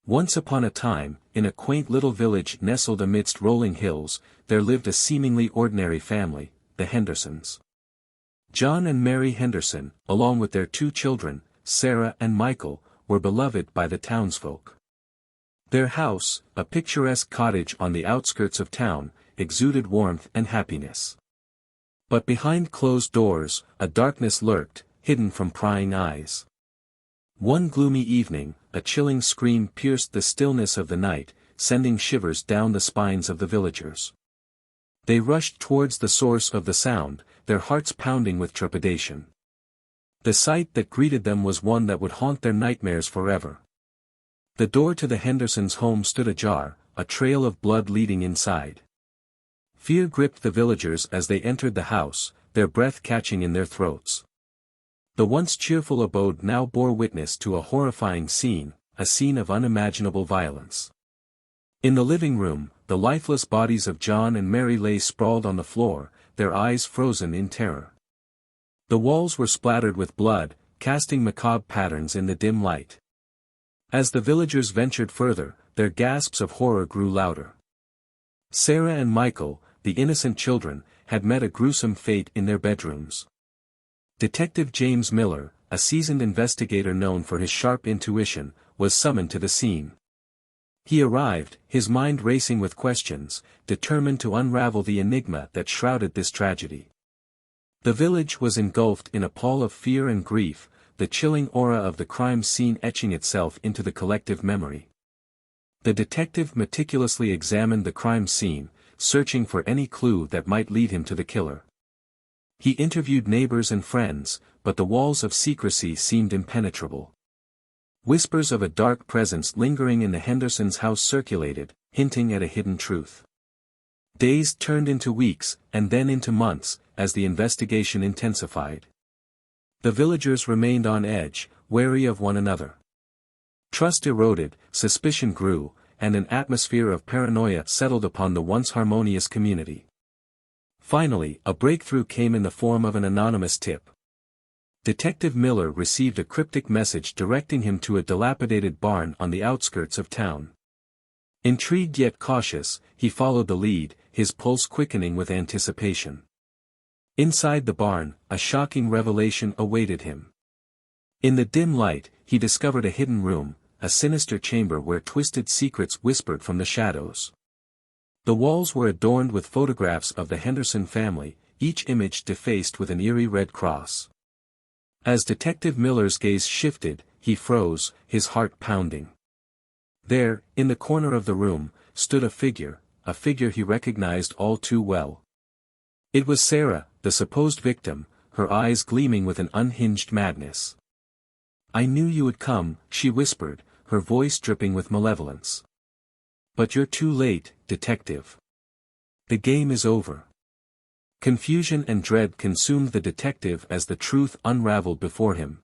Once upon a time, in a quaint little village nestled amidst rolling hills, there lived a seemingly ordinary family, the Hendersons. John and Mary Henderson, along with their 2 children, Sarah and Michael, were beloved by the townsfolk. Their house, a picturesque cottage on the outskirts of town, exuded warmth and happiness. But behind closed doors, a darkness lurked, hidden from prying eyes. One gloomy evening, a chilling scream pierced the stillness of the night, sending shivers down the spines of the villagers. They rushed towards the source of the sound, their hearts pounding with trepidation. The sight that greeted them was one that would haunt their nightmares forever. The door to the Hendersons' home stood ajar, a trail of blood leading inside. Fear gripped the villagers as they entered the house, their breath catching in their throats. The once cheerful abode now bore witness to a horrifying scene, a scene of unimaginable violence. In the living room, the lifeless bodies of John and Mary lay sprawled on the floor, their eyes frozen in terror. The walls were splattered with blood, casting macabre patterns in the dim light. As the villagers ventured further, their gasps of horror grew louder. Sarah and Michael, the innocent children, had met a gruesome fate in their bedrooms. Detective James Miller, a seasoned investigator known for his sharp intuition, was summoned to the scene. He arrived, his mind racing with questions, determined to unravel the enigma that shrouded this tragedy. The village was engulfed in a pall of fear and grief, the chilling aura of the crime scene etching itself into the collective memory. The detective meticulously examined the crime scene, searching for any clue that might lead him to the killer. He interviewed neighbors and friends, but the walls of secrecy seemed impenetrable. Whispers of a dark presence lingering in the Hendersons' house circulated, hinting at a hidden truth. Days turned into weeks, and then into months, as the investigation intensified. The villagers remained on edge, wary of one another. Trust eroded, suspicion grew, and an atmosphere of paranoia settled upon the once harmonious community. Finally, a breakthrough came in the form of an anonymous tip. Detective Miller received a cryptic message directing him to a dilapidated barn on the outskirts of town. Intrigued yet cautious, he followed the lead, his pulse quickening with anticipation. Inside the barn, a shocking revelation awaited him. In the dim light, he discovered a hidden room, a sinister chamber where twisted secrets whispered from the shadows. The walls were adorned with photographs of the Henderson family, each image defaced with an eerie red cross. As Detective Miller's gaze shifted, he froze, his heart pounding. There, in the corner of the room, stood a figure he recognized all too well. It was Sarah, the supposed victim, her eyes gleaming with an unhinged madness. "I knew you would come," she whispered, her voice dripping with malevolence. "But you're too late, detective. The game is over." Confusion and dread consumed the detective as the truth unraveled before him.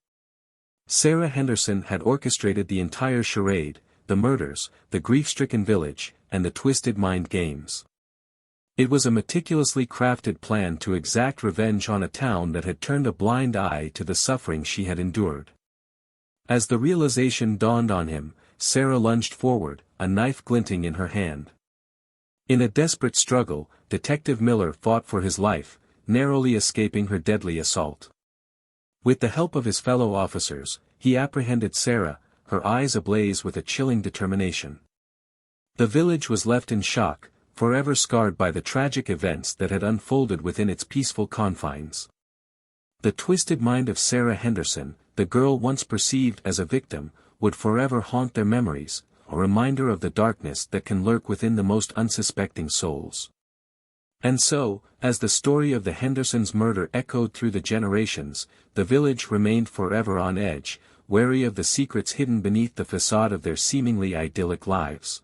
Sarah Henderson had orchestrated the entire charade, the murders, the grief-stricken village, and the twisted mind games. It was a meticulously crafted plan to exact revenge on a town that had turned a blind eye to the suffering she had endured. As the realization dawned on him, Sarah lunged forward, a knife glinting in her hand. In a desperate struggle, Detective Miller fought for his life, narrowly escaping her deadly assault. With the help of his fellow officers, he apprehended Sarah, her eyes ablaze with a chilling determination. The village was left in shock, forever scarred by the tragic events that had unfolded within its peaceful confines. The twisted mind of Sarah Henderson, the girl once perceived as a victim, would forever haunt their memories, a reminder of the darkness that can lurk within the most unsuspecting souls. And so, as the story of the Hendersons' murder echoed through the generations, the village remained forever on edge, wary of the secrets hidden beneath the facade of their seemingly idyllic lives.